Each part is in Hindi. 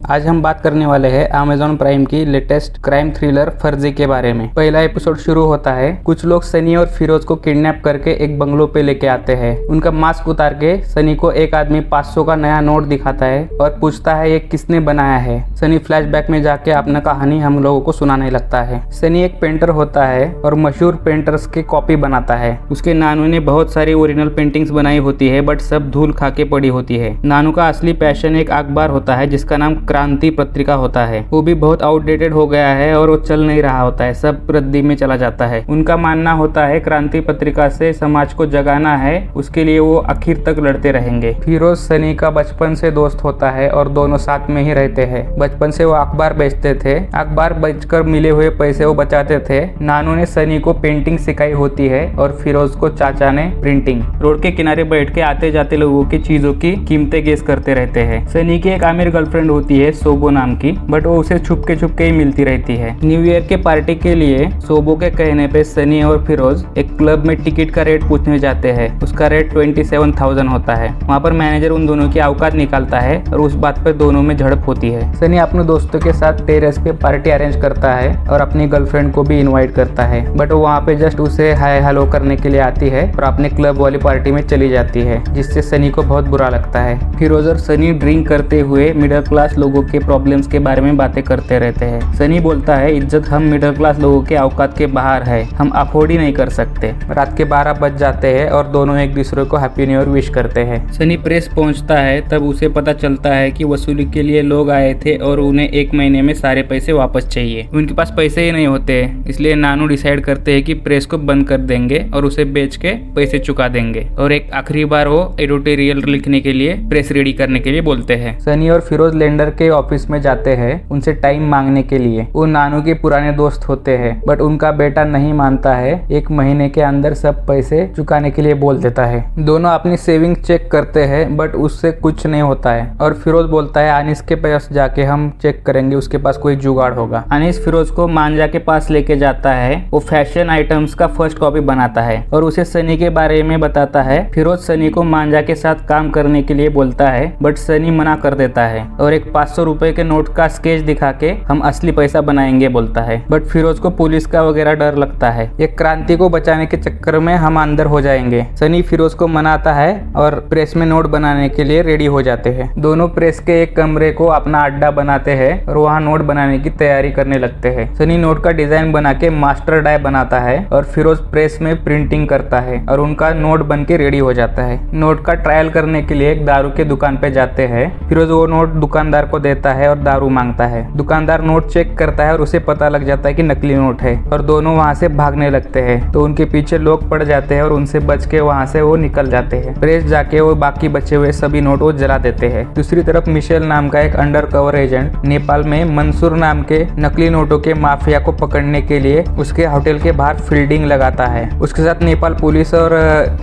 आज हम बात करने वाले हैं अमेज़न प्राइम की लेटेस्ट क्राइम थ्रिलर फर्जी के बारे में। पहला एपिसोड शुरू होता है। कुछ लोग सनी और फिरोज को किडनैप करके एक बंगलो पे लेके आते हैं। उनका मास्क उतार के सनी को एक आदमी 500 का नया नोट दिखाता है और पूछता है ये किसने बनाया है। सनी फ्लैशबैक में जाके अपना कहानी हम लोगों को सुनाने लगता है। सनी एक पेंटर होता है और मशहूर पेंटर्स की कॉपी बनाता है। उसके नानू ने बहुत सारी ओरिजिनल पेंटिंग्स बनाई होती है बट सब धूल खा के पड़ी होती है। नानू का असली पैशन एक अखबार होता है जिसका नाम क्रांति पत्रिका होता है। वो भी बहुत आउटडेटेड हो गया है और वो चल नहीं रहा होता है, सब रद्दी में चला जाता है। उनका मानना होता है क्रांति पत्रिका से समाज को जगाना है, उसके लिए वो आखिर तक लड़ते रहेंगे। फिरोज सनी का बचपन से दोस्त होता है और दोनों साथ में ही रहते हैं। बचपन से वो अखबार बेचते थे। अखबार बेचकर मिले हुए पैसे वो बचाते थे। नानू ने सनी को पेंटिंग सिखाई होती है और फिरोज को चाचा ने प्रिंटिंग। रोड के किनारे बैठ के आते जाते लोगों की चीजों की कीमतें गेस करते रहते हैं। सनी की एक अमीर गर्लफ्रेंड होती है सोबो नाम की, बट वो उसे छुपके छुपके ही मिलती रहती है। न्यू ईयर के पार्टी के लिए सोबो के कहने पे सनी और फिरोज एक क्लब में टिकट का रेट पूछने जाते हैं। उसका रेट 27,000 होता है। वहाँ पर मैनेजर उन दोनों की औकात निकालता है और उस बात पर दोनों में झड़प होती है। सनी अपने दोस्तों के साथ टेरेस पे पार्टी अरेंज करता है और अपनी गर्लफ्रेंड को भी इन्वाइट करता है, बट वो वहाँ पे जस्ट उसे हाय हेलो करने के लिए आती है और अपने क्लब वाली पार्टी में चली जाती है, जिससे सनी को बहुत बुरा लगता है। फिरोज और सनी ड्रिंक करते हुए मिडिल क्लास लोगों के प्रॉब्लम्स के बारे में बातें करते रहते हैं। सनी बोलता है इज्जत हम मिडिल क्लास लोगों के औकात के बाहर है, हम अफोर्ड ही नहीं कर सकते। रात के 12 बज जाते हैं और दोनों एक दूसरे को हैप्पी न्यू ईयर विश करते हैं। सनी प्रेस पहुंचता है, तब उसे पता चलता है कि वसूली के लिए लोग आए थे और उन्हें 1 महीने में सारे पैसे वापस चाहिए। उनके पास पैसे ही नहीं होते, इसलिए नानू डिसाइड करते हैं कि प्रेस को बंद कर देंगे और उसे बेच के पैसे चुका देंगे और एक आखिरी बार वो एडिटोरियल लिखने के लिए प्रेस रेडी करने के लिए बोलते हैं। सनी और फिरोज लेंडर के ऑफिस में जाते हैं उनसे टाइम मांगने के लिए। वो नानू के पुराने दोस्त होते हैं, बट उनका बेटा नहीं मानता है। 1 महीने के अंदर सब पैसे चुकाने के लिए बोल देता है। दोनों अपनी सेविंग चेक करते हैं बट उससे कुछ नहीं होता है और फिरोज बोलता है अनीस के पास जाके हम चेक करेंगे, उसके पास कोई जुगाड़ होगा। अनीस फिरोज को मांझा के पास लेके जाता है। वो फैशन आइटम्स का फर्स्ट कॉपी बनाता है और उसे सनी के बारे में बताता है। फिरोज सनी को मांझा के साथ काम करने के लिए बोलता है बट सनी मना कर देता है और एक 500 रुपए के नोट का स्केच दिखा के हम असली पैसा बनाएंगे बोलता है। बट फिरोज को पुलिस का वगैरह डर लगता है। ये क्रांति को बचाने के चक्कर में हम अंदर हो जाएंगे। सनी फिरोज को मनाता है और प्रेस में नोट बनाने के लिए रेडी हो जाते हैं। दोनों प्रेस के एक कमरे को अपना अड्डा बनाते हैं और वहाँ नोट बनाने की तैयारी करने लगते हैं। सनी नोट का डिजाइन बना के मास्टर डाई बनाता है और फिरोज प्रेस में प्रिंटिंग करता है और उनका नोट बन के रेडी हो जाता है। नोट का ट्रायल करने के लिए एक दारू के दुकान पे जाते हैं। फिरोज वो नोट दुकानदार को देता है और दारू मांगता है। दुकानदार नोट चेक करता है और उसे पता लग जाता है कि नकली नोट है और दोनों वहाँ से भागने लगते हैं। तो उनके पीछे लोग पड़ जाते हैं और उनसे बच के वहाँ से वो निकल जाते हैं। प्रेस जाके वो बाकी बचे हुए सभी नोट वो जला देते हैं। दूसरी तरफ मिशेल नाम का एक अंडरकवर एजेंट नेपाल में मंसूर नाम के नकली नोटों के माफिया को पकड़ने के लिए उसके होटल के बाहर फील्डिंग लगाता है। उसके साथ नेपाल पुलिस और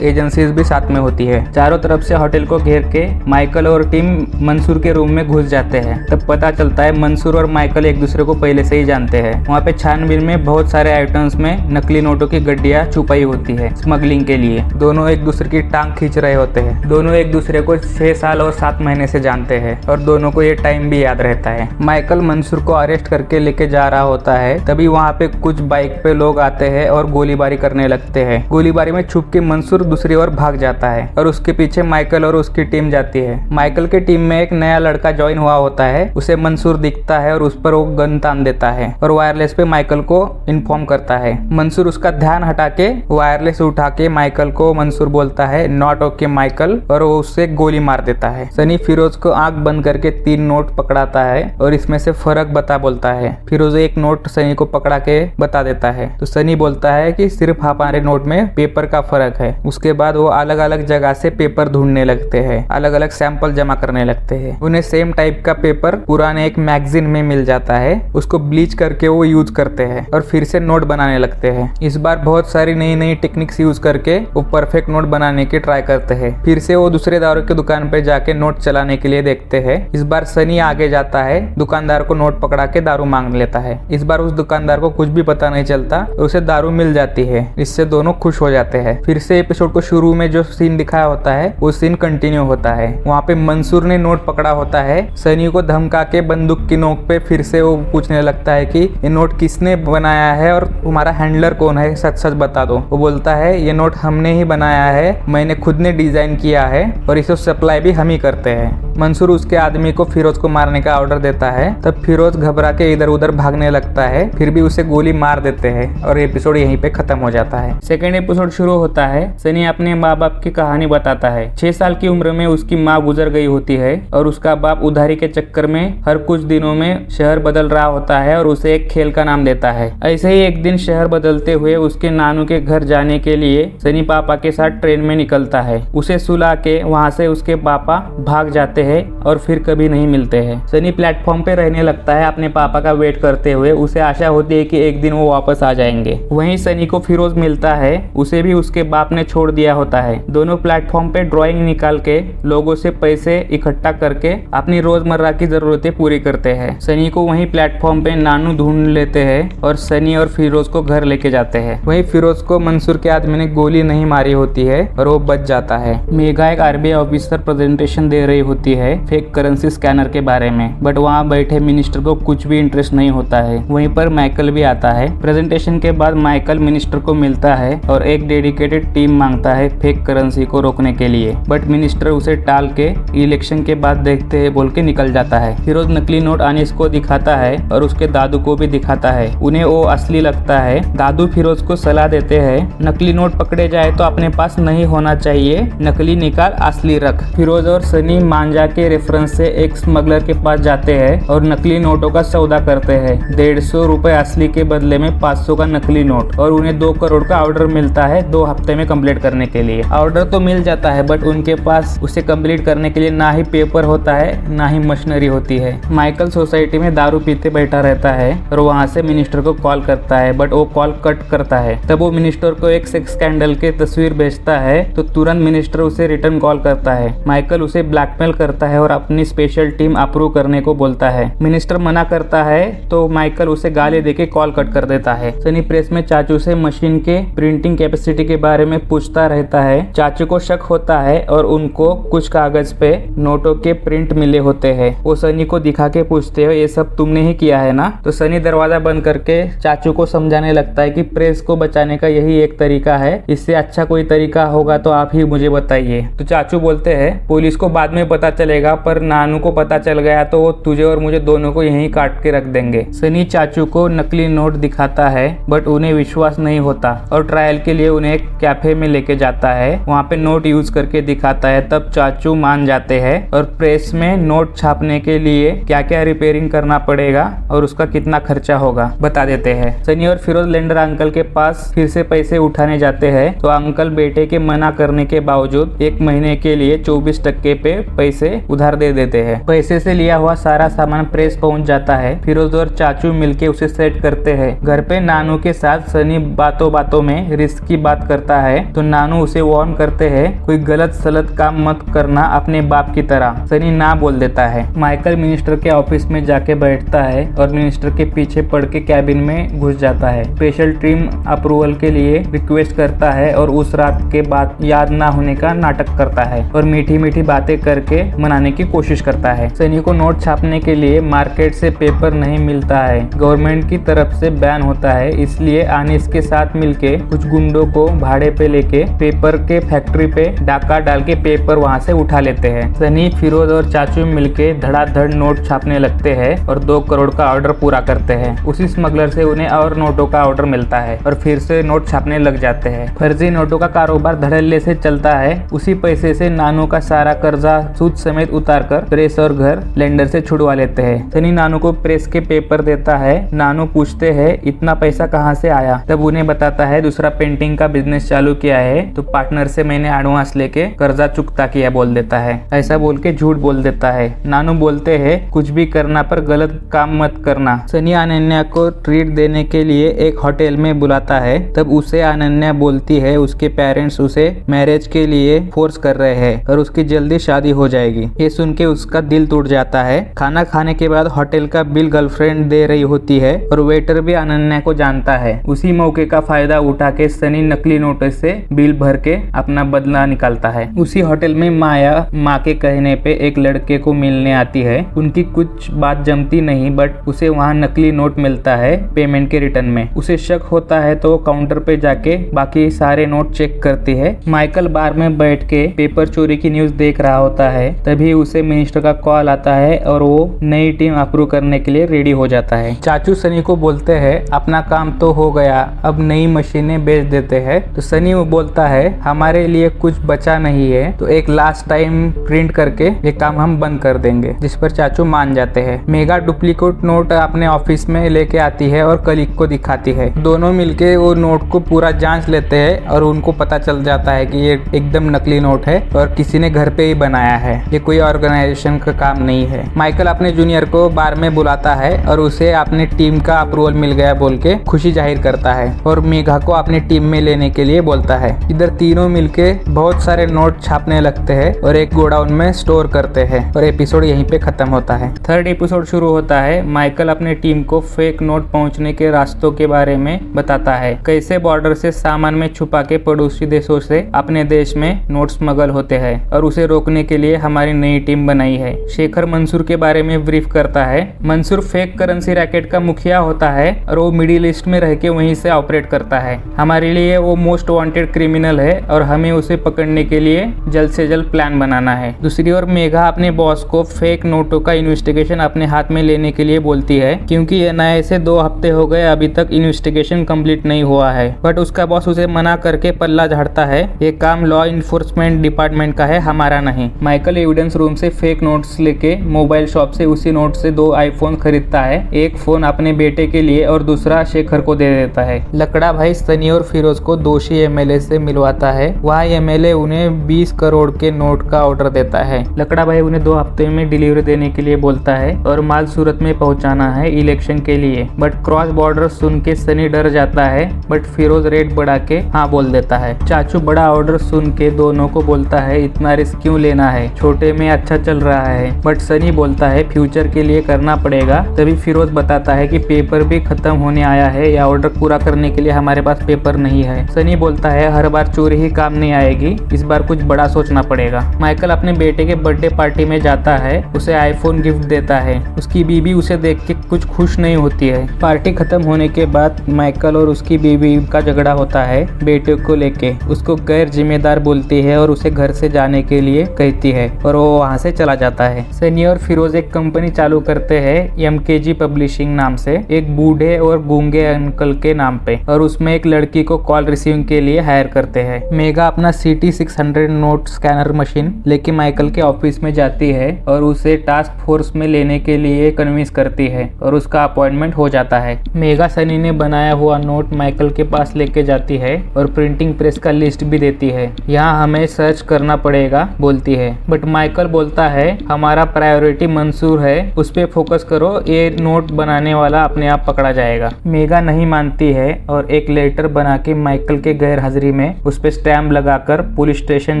एजेंसीज भी साथ में होती है। चारों तरफ से होटल को घेर के माइकल और टीम मंसूर के रूम में घुस जाते हैं। तब पता चलता है मंसूर और माइकल एक दूसरे को पहले से ही जानते हैं। वहाँ पे छानबीन में बहुत सारे आइटम्स में नकली नोटों की गड्डियाँ छुपाई होती है स्मगलिंग के लिए। दोनों एक दूसरे की टांग खींच रहे होते हैं। दोनों एक दूसरे को 6 साल और 7 महीने से जानते हैं और दोनों को ये टाइम भी याद रहता है। माइकल मंसूर को अरेस्ट करके लेके जा रहा होता है, तभी वहाँ पे कुछ बाइक पे लोग आते हैं और गोलीबारी करने लगते हैं। गोलीबारी में छुप के मंसूर दूसरी ओर भाग जाता है और उसके पीछे माइकल और उसकी टीम जाती है। माइकल के टीम में एक नया लड़का ज्वाइन हुआ होता है। उसे मंसूर दिखता है और उस पर वो गन तान देता है और वायरलेस पे माइकल को इन्फॉर्म करता है। मंसूर उसका ध्यान हटा के वायरलेस उठा के माइकल को मंसूर बोलता है नॉट ओके माइकल, और वो उससे गोली मार देता है। सनी फिरोज को आंख बंद करके 3 नोट पकड़ाता है और इसमें से फर्क बता बोलता है। फिरोज एक नोट सनी को पकड़ा के बता देता है तो सनी बोलता है कि सिर्फ हमारे नोट में पेपर का फर्क है। उसके बाद वो अलग अलग जगह से पेपर ढूंढने लगते हैं, अलग अलग सैंपल जमा करने लगते हैं। उन्हें सेम टाइप का पेपर पुराने एक मैगजीन में मिल जाता है। उसको ब्लीच करके वो यूज करते हैं और फिर से नोट बनाने लगते हैं। इस बार बहुत सारी नई नई टेक्निक्स यूज करके वो परफेक्ट नोट बनाने की ट्राई करते हैं। फिर से वो दूसरे दारू की दुकान पे जाके नोट चलाने के लिए देखते हैं। इस बार सनी आगे जाता है, दुकानदार को नोट पकड़ा के दारू मांग लेता है। इस बार उस दुकानदार को कुछ भी पता नहीं चलता, उसे दारू मिल जाती है। इससे दोनों खुश हो जाते हैं। फिर से एपिसोड को शुरू में जो सीन दिखाया होता है वो सीन कंटिन्यू होता है। वहाँ पे मंसूर ने नोट पकड़ा होता है। सनी को धमका के बंदूक की नोक पे फिर से वो पूछने लगता है कि ये नोट किसने बनाया है और तुम्हारा हैंडलर कौन है, सच सच बता दो। वो बोलता है ये नोट हमने ही बनाया है, मैंने खुद ने डिजाइन किया है और इसे सप्लाई भी हम ही करते हैं। मंसूर उसके आदमी को फिरोज को मारने का ऑर्डर देता है। तब फिरोज घबरा के इधर उधर भागने लगता है, फिर भी उसे गोली मार देते हैं और एपिसोड यहीं पे खत्म हो जाता है। सेकेंड एपिसोड शुरू होता है। सनी अपने माँ बाप की कहानी बताता है। 6 साल की उम्र में उसकी माँ गुजर गई होती है और उसका बाप उधारी के चक्कर में हर कुछ दिनों में शहर बदल रहा होता है और उसे एक खेल का नाम देता है। ऐसे ही एक दिन शहर बदलते हुए उसके नानू के घर जाने के लिए सनी पापा के साथ ट्रेन में निकलता है। उसे सुला के वहाँ से उसके पापा भाग जाते हैं और फिर कभी नहीं मिलते हैं। सनी प्लेटफॉर्म पे रहने लगता है अपने पापा का वेट करते हुए। उसे आशा होती है कि एक दिन वो वापस आ जाएंगे। वहीं सनी को फिरोज मिलता है, उसे भी उसके बाप ने छोड़ दिया होता है। दोनों प्लेटफॉर्म पे ड्राइंग निकाल के लोगों से पैसे इकट्ठा करके अपनी रोजमर्रा की जरूरतें पूरी करते हैं। सनी को वहीं प्लेटफॉर्म पे नानू ढूंढ लेते हैं और सनी और फिरोज को घर लेके जाते हैं। वहीं फिरोज को मंसूर के आदमी ने गोली नहीं मारी होती है और वो बच जाता है। मेघा एक आरबीआई ऑफिसर प्रेजेंटेशन दे रही होती है फेक करेंसी स्कैनर के बारे में, बट वहाँ बैठे मिनिस्टर को कुछ भी इंटरेस्ट नहीं होता है। वहीं पर माइकल भी आता है। प्रेजेंटेशन के बाद माइकल मिनिस्टर को मिलता है और एक डेडिकेटेड टीम मांगता है फेक करेंसी को रोकने के लिए, बट मिनिस्टर उसे टाल के इलेक्शन के बाद देखते हैं बोल के निकल जाता है। फिरोज नकली नोट अनीस को दिखाता है और उसके दादू को भी दिखाता है। उन्हें वो असली लगता है। दादू फिरोज को सलाह देते हैं नकली नोट पकड़े जाए तो अपने पास नहीं होना चाहिए, नकली निकाल असली रख। फिरोज और सनी मांझा के रेफरेंस से एक स्मगलर के पास जाते हैं और नकली नोटों का सौदा करते हैं। 150 रुपए असली के बदले में 500 का नकली नोट, और उन्हें 2 करोड़ का ऑर्डर मिलता है 2 हफ्ते में कंप्लीट करने के लिए। ऑर्डर तो मिल जाता है बट उनके पास उसे कंप्लीट करने के लिए ना ही पेपर होता है ना ही मशीनरी होती है। माइकल सोसाइटी में दारू पीते बैठा रहता है और वहाँ से मिनिस्टर को कॉल करता है, बट वो कॉल कट करता है। तब वो मिनिस्टर को एक सेक्स स्कैंडल की तस्वीर भेजता है तो तुरंत मिनिस्टर उसे रिटर्न कॉल करता है। माइकल उसे ब्लैकमेल करता है और अपनी स्पेशल टीम अप्रूव करने को बोलता है। मिनिस्टर मना करता है तो माइकल उसे गाली देके कॉल कट कर देता है। सनी प्रेस में चाचू से मशीन के प्रिंटिंग कैपेसिटी के बारे में पूछता रहता है। चाचू को शक होता है और उनको कुछ कागज पे नोटों के प्रिंट मिले होते हैं। वो सनी को दिखा के पूछते हो ये सब तुमने ही किया है ना? तो सनी दरवाजा बंद करके चाचू को समझाने लगता है कि प्रेस को बचाने का यही एक तरीका है, इससे अच्छा कोई तरीका होगा तो आप ही मुझे बताइए। तो चाचू बोलते हैं पुलिस को बाद में पता चलेगा, पर नानू को पता चल गया तो वो तुझे और मुझे दोनों को यहीं काट के रख देंगे। सनी चाचू को नकली नोट दिखाता है बट उन्हें विश्वास नहीं होता और ट्रायल के लिए उन्हें एक कैफे में लेके जाता है। वहाँ पे नोट यूज करके दिखाता है। तब चाचू मान जाते हैं और प्रेस में नोट छापने के लिए क्या क्या रिपेयरिंग करना पड़ेगा और उसका कितना खर्चा होगा बता देते हैं। सनी और फिरोज लेंडर अंकल के पास फिर से पैसे उठाने जाते हैं तो अंकल बेटे के मना करने के बावजूद 1 महीने के लिए 24% पे पैसे उधार दे देते हैं। पैसे से लिया हुआ सारा सामान प्रेस पहुंच जाता है। फिरोज और चाचू मिलके उसे सेट करते हैं। घर पे नानू के साथ सनी बातों बातों में रिस्क की बात करता है तो नानू उसे वार्न करते हैं कोई गलत सलत काम मत करना अपने बाप की तरह। सनी ना बोल देता है। माइकल मिनिस्टर के ऑफिस में जाके बैठता है और मिनिस्टर के पीछे पड़ के कैबिन में घुस जाता है। स्पेशल टीम अप्रूवल के लिए रिक्वेस्ट करता है और उस रात के बाद याद ना होने का नाटक करता है और मीठी मीठी बातें करके मनाने की कोशिश करता है। सनी को नोट छापने के लिए मार्केट से पेपर नहीं मिलता है, गवर्नमेंट की तरफ से बैन होता है, इसलिए अनीस के साथ मिलके कुछ गुंडों को भाड़े पे लेके पेपर के फैक्ट्री पे डाका डाल के पेपर वहाँ से उठा लेते हैं। सनी, फिरोज और चाचू मिलके धड़ाधड़ नोट छापने लगते हैं और 2 करोड़ का ऑर्डर पूरा करते हैं। उसी स्मगलर से उन्हें और नोटों का ऑर्डर मिलता है और फिर से नोट छापने लग जाते हैं। फर्जी नोटों का कारोबार धड़ल्ले से चलता है। उसी पैसे से नानू का सारा कर्जा सूद समेत उतार कर प्रेस और घर लेंडर से छुड़वा लेते हैं। सनी नानू को प्रेस के पेपर देता है। नानू पूछते हैं इतना पैसा कहाँ से आया? तब उन्हें बताता है दूसरा पेंटिंग का बिजनेस चालू किया है तो पार्टनर से मैंने एडवांस लेके कर्जा चुकता किया बोल देता है। ऐसा बोल के झूठ बोल देता है। नानू बोलते हैं कुछ भी करना पर गलत काम मत करना। सनी अनन्या को ट्रीट देने के लिए एक होटल में बुलाता है। तब उसे अनन्या बोलती है उसके पेरेंट्स उसे मैरिज के लिए फोर्स कर रहे हैं और उसकी जल्दी शादी हो जाएगी। ये सुन के उसका दिल टूट जाता है। खाना खाने के बाद होटल का बिल गर्लफ्रेंड दे रही होती है और वेटर भी अनन्या को जानता है। उसी मौके का फायदा उठा के सनी नकली नोट से बिल भर के अपना बदला निकालता है। उसी होटल में माया माँ के कहने पे एक लड़के को मिलने आती है। उनकी कुछ बात जमती नहीं, बट उसे वहाँ नकली नोट मिलता है पेमेंट के रिटर्न में। उसे शक होता है तो काउंटर पे जाके बाकी सारे नोट चेक करती है। माइकल बार में बैठ के पेपर चोरी की न्यूज देख रहा होता है, तभी उसे मिनिस्टर का कॉल आता है और वो नई टीम अप्रूव करने के लिए रेडी हो जाता है। चाचू सनी को बोलते हैं अपना काम तो हो गया, अब नई मशीनें बेच देते हैं। तो सनी वो बोलता है हमारे लिए कुछ बचा नहीं है, तो एक लास्ट टाइम प्रिंट करके ये काम हम बंद कर देंगे, जिस पर चाचू मान जाते हैं। मेगा डुप्लीकेट नोट अपने ऑफिस में लेके आती है और कलीग को दिखाती है। दोनों मिलके वो नोट को पूरा जांच लेते हैं और उनको पता चल जाता है कि ये एकदम नकली नोट है और किसी ने घर पे ही बनाया है, ये कोई ऑर्गेनाइजेशन का काम नहीं है। माइकल अपने जूनियर को बार में बुलाता है और उसे अपने टीम का अप्रूवल मिल गया बोल के खुशी जाहिर करता है और मेघा को अपनी टीम में लेने के लिए बोलता है। इधर तीनों मिलके बहुत सारे नोट छापने लगते हैं और एक गोडाउन में स्टोर करते हैं और एपिसोड यहीं पे खत्म होता है। थर्ड एपिसोड शुरू होता है। माइकल अपने टीम को फेक नोट पहुंचने के रास्तों के बारे में बताता है, कैसे बॉर्डर से सामान में छुपा के पड़ोसी देशों से अपने देश में नोट स्मगल होते हैं और उसे रोकने के लिए हमारी नई टीम बनाई है। शेखर मंसूर के बारे में ब्रीफ करता है। मंसूर फेक करेंसी रैकेट का मुखिया होता है और वो मिडिल ईस्ट में रह के वहीं से ऑपरेट करता है। हमारे लिए वो मोस्ट वांटेड क्रिमिनल है और हमें उसे पकड़ने के लिए जल्द से जल्द प्लान बनाना है। दूसरी ओर मेघा अपने बॉस को फेक नोटों का इन्वेस्टिगेशन अपने हाथ में लेने के लिए बोलती है, क्योंकि एनआईए से 2 हफ्ते हो गए, अभी तक इन्वेस्टिगेशन कंप्लीट नहीं हुआ है। बट उसका बॉस उसे मना करके पल्ला झाड़ता है, ये काम लॉ इन्फोर्समेंट डिपार्टमेंट का है, हमारा नहीं। माइकल एविडेंस रूम से फेक नोट्स लेके मोबाइल शॉप से उसी नोट से 2 आईफोन खरीदता है। एक फोन अपने बेटे के लिए और दूसरा शेखर को दे देता है। लकड़ा भाई सनी और फिरोज को दोषी एमएलए से मिलवाता है। वहाँ एमएलए उन्हें 20 करोड़ के नोट का ऑर्डर देता है। लकड़ा भाई उन्हें 2 हफ्ते में डिलीवरी देने के लिए बोलता है और माल सूरत में पहुंचाना है इलेक्शन के लिए। बट क्रॉस बॉर्डर सुन के सनी डर जाता है, बट फिरोज रेट बढ़ा के हाँ बोल देता है। चाचू बड़ा ऑर्डर सुन के दोनों को बोलता है इतना रिस्क क्यों लेना है, छोटे में अच्छा चल रहा है। बट सनी बोलता है फ्यूचर के लिए करना पड़ेगा। तभी फिरोज बताता है कि पेपर भी खत्म होने आया है, या ऑर्डर पूरा करने के लिए हमारे पास पेपर नहीं है। सनी बोलता है हर बार चोरी ही काम नहीं आएगी, इस बार कुछ बड़ा सोचना पड़ेगा। माइकल अपने बेटे के बर्थडे पार्टी में जाता है, उसे आईफोन गिफ्ट देता है। उसकी बीवी उसे देख के कुछ खुश नहीं होती है। पार्टी खत्म होने के बाद माइकल और उसकी बीवी का झगड़ा होता है बेटे को लेके। उसको गैर जिम्मेदार बोलती है और उसे घर से जाने के लिए कहती है और वो वहाँ से चला जाता है। सनी और फिरोज एक कंपनी चालू करते हैं MKG पब्लिशिंग नाम से, एक बूढ़े और गूंगे अंकल के नाम पे, और उसमें एक लड़की को कॉल रिसीविंग के लिए हायर करते हैं। मेगा अपना CT600 नोट स्कैनर मशीन लेके माइकल के ऑफिस में जाती है और उसे टास्क फोर्स में लेने के लिए कन्विंस करती है और उसका अपॉइंटमेंट हो जाता है। मेगा सनी ने बनाया हुआ नोट माइकल के पास लेके जाती है और प्रिंटिंग प्रेस का लिस्ट भी देती है। यहाँ हमें सर्च करना पड़ेगा बोलती है, बट माइकल बोलता है हमारा प्रायोरिटी मंसूर है, उस पे फोकस करो, ये नोट बनाने वाला अपने आप पकड़ा जाएगा। मेगा नहीं मानती है और एक लेटर बना के माइकल के गैर हाजिरी में उस पे स्टैम्प लगाकर पुलिस स्टेशन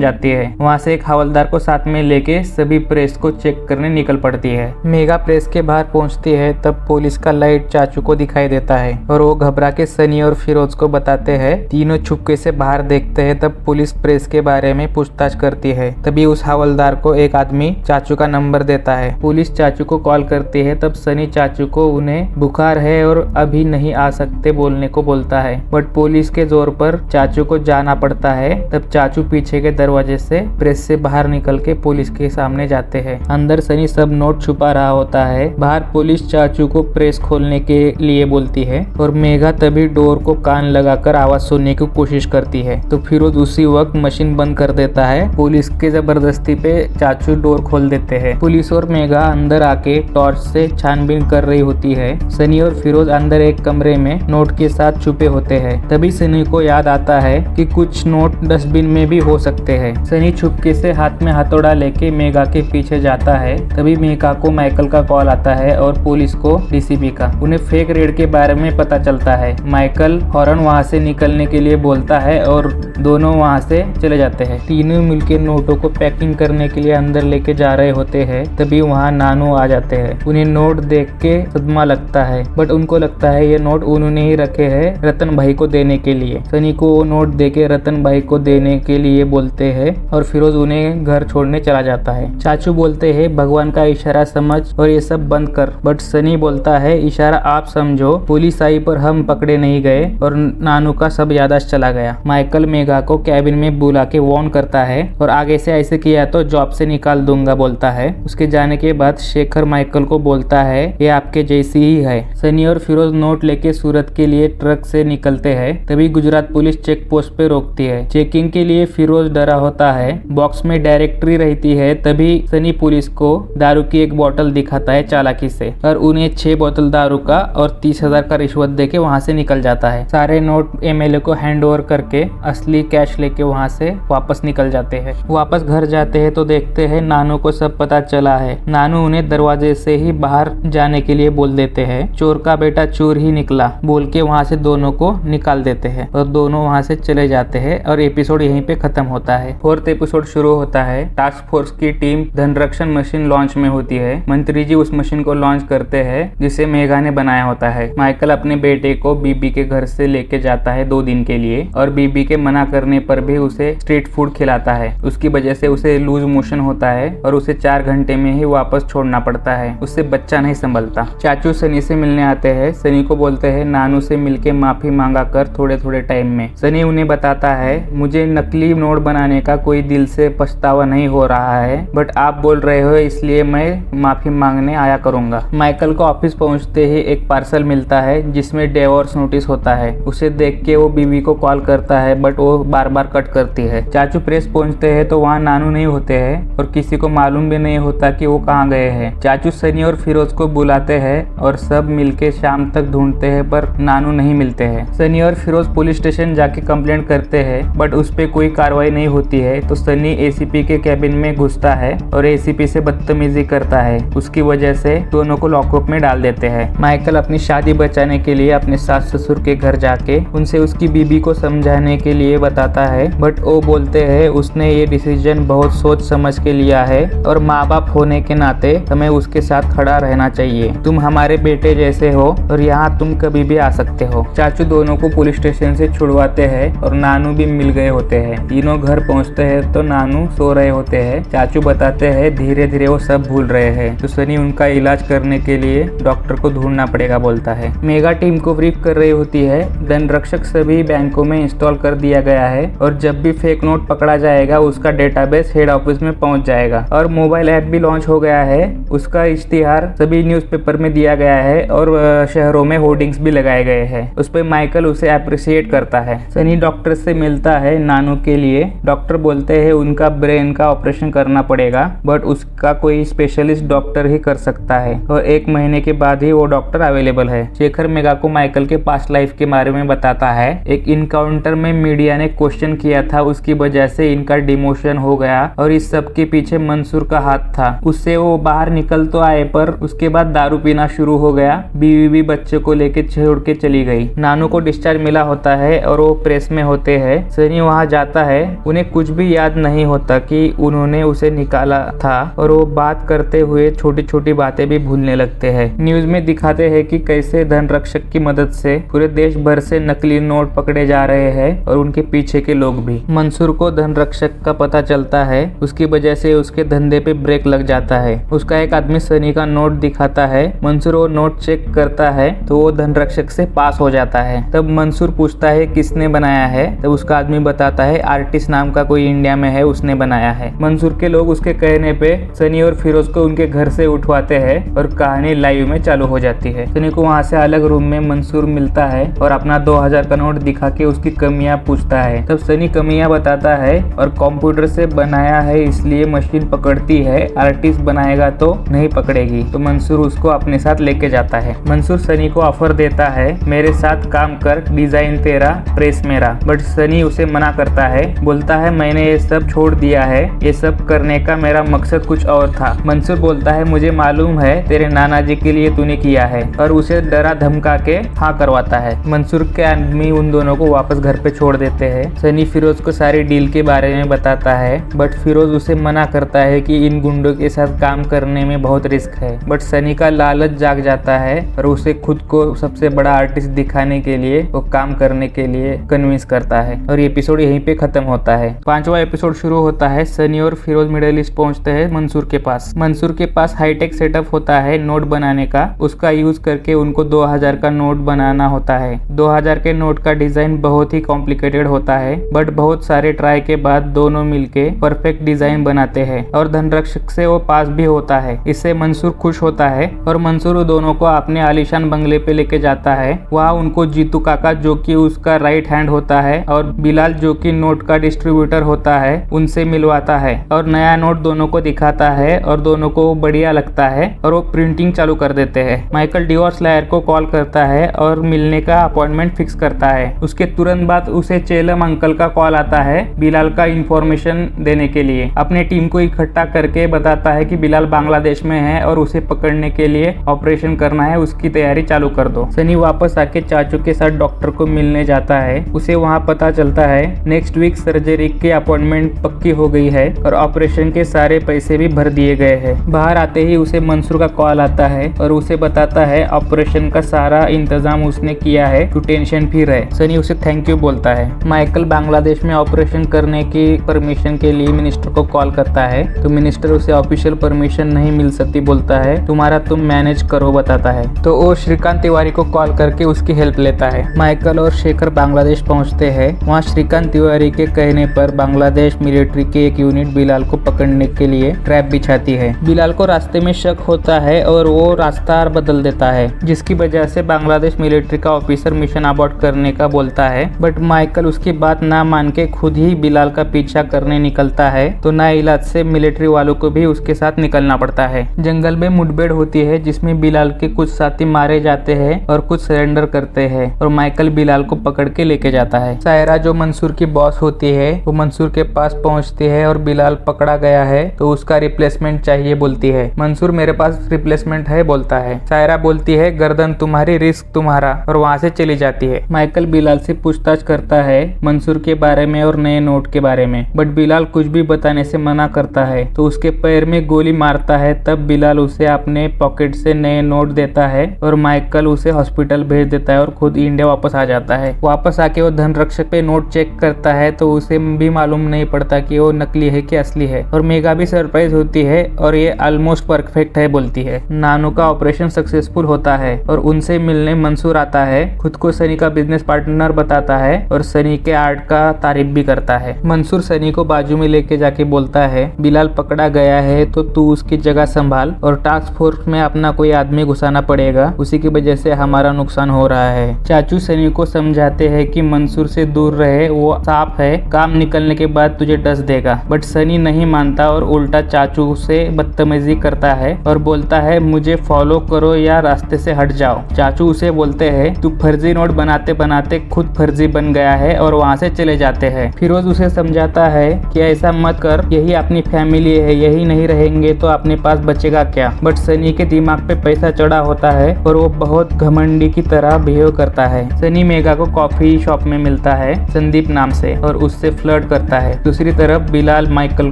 जाती है। वहाँ से एक हवलदार को साथ में लेके सभी प्रेस को चेक करने निकल पड़ती है। मेगा प्रेस के बाहर पहुँचती है, तब पुलिस का लाइट चाचू को दिखाई देता है और वो घबरा के सनी और फिरोज को बताते हैं। तीनों छुपके से बाहर देखते हैं, तब पुलिस प्रेस के बारे में पूछताछ करती है। तभी उस हवलदार को एक आदमी चाचू का नंबर देता है। पुलिस चाचू को कॉल करती है, तब सनी चाचू को उन्हें बुखार है और अभी नहीं आ सकते बोलने को बोलता है, बट पुलिस के जोर पर चाचू को जाना पड़ता है। तब चाचू पीछे के दरवाजे से प्रेस से बाहर निकल के पुलिस के सामने जाते हैं। अंदर सनी सब नोट छुपा रहा होता है। बाहर पुलिस चाचू को प्रेस खोलने के लिए बोलती है और मेघा तभी डोर को कान लगाकर आवाज सुनने की कोशिश करती है, तो फिरोज उसी वक्त मशीन बंद कर देता है। पुलिस के जबरदस्ती पे चाचू डोर खोल देते हैं। पुलिस और मेघा अंदर आके टॉर्च से छानबीन कर रही होती है। सनी और फिरोज अंदर एक कमरे में नोट के साथ छुपे होते हैं। तभी सनी को याद आता है कि कुछ नोट डस्टबिन में भी हो सकते हैं। सनी छुपके से हाथ में हथौड़ा लेके मेघा के पीछे जाता है। तभी मेघा को माइकल का कॉल आता है और पुलिस को DCP का। उन्हें फेक रेड के बारे में पता चलता है। माइकल हॉर्न वहाँ से निकलने के लिए बोलता है और दोनों वहाँ से चले जाते हैं। तीनों मिलकर नोटों को पैकिंग करने के लिए अंदर लेके जा रहे होते हैं। तभी वहाँ नानू आ जाते हैं। उन्हें नोट देख के सदमा लगता है, बट उनको लगता है ये नोट उन्होंने ही रखे हैं रतन भाई को देने के लिए। सनी को वो नोट देके रतन भाई को देने के लिए बोलते हैं और फिरोज उन्हें घर छोड़ने चला जाता है। चाचू बोलते हैं भगवान का इशारा समझ और ये सब बंद कर। बट सनी बोलता है इशारा आप समझो, पुलिस आई पर हम पकड़े नहीं गए और नानू का सब याददाश्त चला गया। माइकल मेघा को कैबिन में बुला के वार्न करता है और आगे से ऐसे किया तो जॉब से निकाल दूंगा बोलता है। उसके जाने के बाद शेखर माइकल को बोलता है ये आपके जैसी ही है। सनी और फिरोज नोट लेके सूरत के लिए ट्रक से निकलते हैं। तभी गुजरात पुलिस चेक पोस्ट पे रोकती है। चेकिंग के लिए फिरोज डरा होता है। बॉक्स में डायरेक्टरी रहती है। तभी सनी पुलिस को दारू की एक बोतल दिखाता है चालाकी से और उन्हें 6 बोतल दारू का और 30,000 का रिश्वत देके वहाँ से निकल जाता है। सारे नोट एमएलए को हैंड ओवर करके असली कैश लेके वहाँ से वापस निकल जाते हैं। वापस घर जाते हैं तो देखते हैं नानू को सब पता चला है। नानू उन्हें दरवाजे से ही बाहर जाने के लिए बोल देते हैं। चोर का बेटा चोर ही निकला बोल के वहाँ से दोनों को निकाल देते हैं और दोनों वहाँ से चले जाते हैं और एपिसोड यहीं पे खत्म होता है। 4th एपिसोड शुरू होता है। टास्क फोर्स की टीम धनरक्षण मशीन लॉन्च में होती है। मंत्री जी उस मशीन को लॉन्च करते हैं जिसे मेघा ने बनाया होता है। माइकल अपने बेटे को बीबी के घर से लेके जाता है 2 दिन के लिए और बीबी के मना करने पर भी उसे स्ट्रीट फूड खिलाता है। उसकी वजह से उसे लूज मोशन होता है और उसे 4 घंटे में ही वापस छोड़ना पड़ता है। उससे बच्चा नहीं संभलता। चाचू सनी से मिलने आते हैं। सनी को बोलते हैं नानू से मिलके माफी मांगा कर थोड़े थोड़े टाइम में। सनी उन्हें बताता है मुझे नकली नोट बनाने का कोई दिल से पछतावा नहीं हो रहा है, बट आप बोल रहे हो इसलिए मैं माफी मांगने आया करूंगा। माइकल को ऑफिस पहुंचते ही एक पार्सल मिलता है जिसमें डिवोर्स नोटिस होता है। उसे देख के वो बीवी को कॉल करता है बट वो बार बार कट करती है। चाचू प्रेस पहुंचते हैं तो वहाँ नानू नहीं होते हैं और किसी को मालूम भी नहीं होता कि वो कहाँ गए हैं। चाचू सनी और फिरोज को बुलाते हैं और सब मिलके शाम तक ढूंढते हैं पर नानू नहीं मिलते हैं। सनी और फिरोज पुलिस स्टेशन जाके कंप्लेंट करते हैं बट उस पे कोई कार्रवाई नहीं होती है। तो सनी एसीपी के कैबिन में घुसता है और एसीपी से बदतमीजी करता है। उसकी वजह से दोनों को लॉकअप में डाल देते हैं। माइकल अपनी शादी बचाने के लिए अपने सास ससुर के घर जाके उनसे उसकी बीबी को समझाने के लिए बताता है बट वो बोलते हैं उसने ये डिसीजन बहुत सोच समझ के लिया है और माँ बाप होने के नाते हमें उसके साथ खड़ा रहना चाहिए। तुम हमारे बेटे जैसे हो और यहाँ तुम कभी भी आ सकते हो। चाचू दोनों को पुलिस स्टेशन से छुड़वाते हैं और नानू भी मिल गए होते हैं। तीनों घर पहुँचते हैं तो नानू सो रहे होते हैं। चाचू बताते हैं धीरे धीरे वो सब भूल रहे हैं। तो सनी उनका इलाज करने के लिए डॉक्टर को ढूंढना पड़ेगा बोलता है। मेगा टीम को ब्रीफ कर रही होती है। धनरक्षक सभी बैंकों में इंस्टॉल कर दिया गया है और जब भी फेक नोट पकड़ा जाएगा उसका डेटाबेस हेड ऑफिस में पहुंच जाएगा और मोबाइल ऐप भी लॉन्च हो गया है। उसका इश्तिहार सभी न्यूज़पेपर में दिया गया है और शहरों में होर्डिंग्स भी लगाए गए हैं। उस पर माइकल उसे अप्रिशिएट करता है। सनी डॉक्टर से मिलता है नानू के लिए। डॉक्टर बोलते हैं उनका ब्रेन का ऑपरेशन करना पड़ेगा बट उसका कोई स्पेशलिस्ट डॉक्टर ही कर सकता है और 1 महीने के बाद ही वो डॉक्टर अवेलेबल है। शेखर मेगा को माइकल के पास्ट लाइफ के बारे में बताता है। एक इनकाउंटर में मीडिया ने क्वेश्चन किया था, उसकी वजह से इनका डिमोशन हो गया और इस सब के पीछे मंसूर का हाथ था। उससे वो बाहर निकल तो आए पर उसके बाद दारू पीना शुरू हो गया। बीवी भी बच्चे को लेके छोड़ के चली गई। नानू को डिस्चार्ज मिला होता है और वो प्रेस में होते हैं। सनी वहाँ जाता है। उन्हें कुछ भी याद नहीं होता कि उन्होंने उसे निकाला था और वो बात करते हुए छोटी छोटी बातें भी भूलने लगते हैं। न्यूज में दिखाते हैं कि कैसे धनरक्षक की मदद से पूरे देश भर से नकली नोट पकड़े जा रहे हैं और उनके पीछे के लोग भी। मंसूर को धनरक्षक का पता चलता है। उसकी वजह से उसके धंधे पे ब्रेक लग जाता है। उसका एक आदमी सनी का नोट दिखाता है। मंसूर वो नोट चेक करता है तो वो धनरक्षक से पास हो जाता है। तब मंसूर पूछता है किसने बनाया है। तब उसका आदमी बताता है आर्टिस्ट नाम का कोई इंडिया में है, उसने बनाया है। मंसूर के लोग उसके कहने पे सनी और फिरोज को उनके घर से उठवाते हैं और कहानी लाइव में चालू हो जाती है। सनी को वहाँ से अलग रूम में मंसूर मिलता है और अपना 2000 का नोट दिखा के उसकी कमियां पूछता है। तब सनी कमियां बताता है और कंप्यूटर से बनाया है इसलिए मशीन पकड़ती है, आर्टिस्ट बनाएगा तो नहीं पकड़ेगी। तो मंसूर उसको अपने साथ लेके जाता है। मंसूर सनी को ऑफर देता है मेरे साथ काम कर, डिजाइन तेरा, प्रेस मेरा। बट सनी उसे मना करता है। बोलता है मैंने ये सब छोड़ दिया है, ये सब करने का मेरा मकसद कुछ और था। मंसूर बोलता है मुझे मालूम है तेरे नाना जी के लिए तूने किया है और उसे डरा धमका के हाँ करवाता है। मंसूर के आदमी उन दोनों को वापस घर पे छोड़ देते हैं। सनी फिरोज को सारी डील के बारे में बताता है बट फिरोज उसे मना करता है कि इन गुंडों के साथ काम करने में बहुत रिस्क है। बट सनी का लालच जाग जाता है और उसे खुद को सबसे बड़ा आर्टिस्ट दिखाने के लिए वो काम करने के लिए कन्विंस करता है और ये एपिसोड यहीं पे खत्म होता है। 5वां एपिसोड शुरू होता है। सनी और फिरोज मिडिल ईस्ट पहुंचते हैं। मंसूर मंसूर के पास। मंसूर के पास हाईटेक सेटअप होता है नोट बनाने का, उसका यूज करके उनको 2000 का नोट बनाना होता है। 2000 के नोट का डिजाइन बहुत ही कॉम्प्लिकेटेड होता है, बट बहुत सारे ट्राई के बाद दोनों मिलके परफेक्ट डिजाइन बनाते हैं और धनरक्षक से वो पास भी होता है। इससे मंसूर खुश होता है और मंसूर दोनों को अपने आलीशान बंगले पे लेके जाता है। वहाँ उनको जीतू काका जो कि उसका राइट हैंड होता है और बिलाल जो कि नोट का डिस्ट्रीब्यूटर होता है उनसे मिलवाता है और नया नोट दोनों को दिखाता है और दोनों को बढ़िया लगता है और वो प्रिंटिंग चालू कर देते हैं। माइकल डिवोर्स लॉयर को कॉल करता है और मिलने का अपॉइंटमेंट फिक्स करता है। उसके तुरंत बाद उसे चेलम अंकल का कॉल आता है बिलाल का इंफॉर्मेशन देने के लिए। अपने टीम को इकट्ठा करके बताता है कि बिलाल बांग्लादेश में है और उसे पकड़ने के लिए ऑपरेशन करना है, उसकी तैयारी चालू कर दो। सनी वापस आके चाचू के साथ डॉक्टर को मिलने जाता है। उसे वहाँ पता चलता है नेक्स्ट वीक सर्जरी की अपॉइंटमेंट पक्की हो गई है और ऑपरेशन के सारे पैसे भी भर दिए गए हैं। बाहर आते ही उसे मंसूर का कॉल आता है और उसे बताता है ऑपरेशन का सारा इंतजाम उसने किया है, तू टेंशन फ्री रहे। सनी उसे थैंक यू बोलता है। माइकल बांग्लादेश में ऑपरेशन करने की परमिशन के लिए मिनिस्टर को कॉल करता है तो मिनिस्टर उसे ऑफिशियल परमिशन नहीं मिल सकती बोलता है, तुम्हारा तुम मैनेज करो बताता है। तो वो श्रीकांत तिवारी को कॉल करके उसकी हेल्प लेता है। माइकल और शेखर बांग्लादेश पहुंचते हैं। वहाँ श्रीकांत तिवारी के कहने पर बांग्लादेश मिलिट्री की एक यूनिट बिलाल को पकड़ने के लिए ट्रैप बिछाती है। बिलाल को रास्ते में शक होता है और वो रास्ता बदल देता है, जिसकी वजह से बांग्लादेश मिलिट्री का ऑफिसर मिशन अबॉर्ट करने का बोलता है। बट माइकल उसकी बात ना मान के खुद ही बिलाल का पीछा करने निकलता है तो ना इलाज से मिलिट्री वालों को भी उसके साथ निकलना पड़ता है। जंगल में मुठभेड़ होती है जिसमें बिलाल के कुछ साथी मारे जाते हैं और कुछ सरेंडर करते हैं और माइकल बिलाल को पकड़ के लेके जाता है। सायरा जो मंसूर की बॉस होती है वो मंसूर के पास पहुंचती है और बिलाल पकड़ा गया है तो उसका रिप्लेसमेंट चाहिए बोलती है। मंसूर मेरे पास रिप्लेसमेंट है बोलता है। सायरा बोलती है गर्दन तुम्हारी रिस्क तुम्हारा और वहाँ से चली जाती है। माइकल बिलाल से पूछताछ करता है मंसूर के बारे में और नए नोट के बारे में, बट बिलाल कुछ भी बताने से मना करता है तो उसके पैर में गोली मारता है। तब बिलाल उसे अपने पॉकेट से नए नोट देता है और माइकल उसे हॉस्पिटल भेज देता है और खुद इंडिया वापस आ जाता है। वापस आके वो धनरक्षक पे नोट चेक करता है तो उसे भी मालूम नहीं पड़ता कि वो नकली है कि असली है और मेगा भी सरप्राइज होती है और ये ऑलमोस्ट परफेक्ट है बोलती है। नानू का ऑपरेशन सक्सेसफुल होता है और उनसे मिलने मंसूर आता है, खुद को सनी का बिजनेस पार्टनर बताता है और सनी के आर्ट का तारीफ भी करता है। मंसूर सनी को बाजू में लेके जाके बोलता है बिलाल पकड़ा गया है तो तू उसकी जगह संभाल और टास्क फोर्स में अपना कोई आदमी घुसाना पड़ेगा, उसी की वजह से हमारा नुकसान हो रहा है। चाचू सनी को समझाते हैं कि मंसूर से दूर रहे, वो सांप है, काम निकलने के बाद तुझे डस देगा। बट सनी नहीं मानता और उल्टा चाचू से बदतमीजी करता है और बोलता है मुझे फॉलो करो या रास्ते से हट जाओ। चाचू उसे बोलते हैं तू फर्जी नोट बनाते बनाते खुद फर्जी बन गया है और वहाँ से चले जाते हैं। फिरोज उसे समझाता है कि ऐसा मत कर, यही अपनी फैमिली है, यही नहीं रहेंगे तो अपने पास बचेगा क्या। बट सनी के दिमाग पे पैसा चढ़ा होता है और वो बहुत घमंडी की तरह बिहेव करता है। सनी मेगा को कॉफी शॉप में मिलता है संदीप नाम से और उससे फ्लर्ट करता है। दूसरी तरफ बिलाल माइकल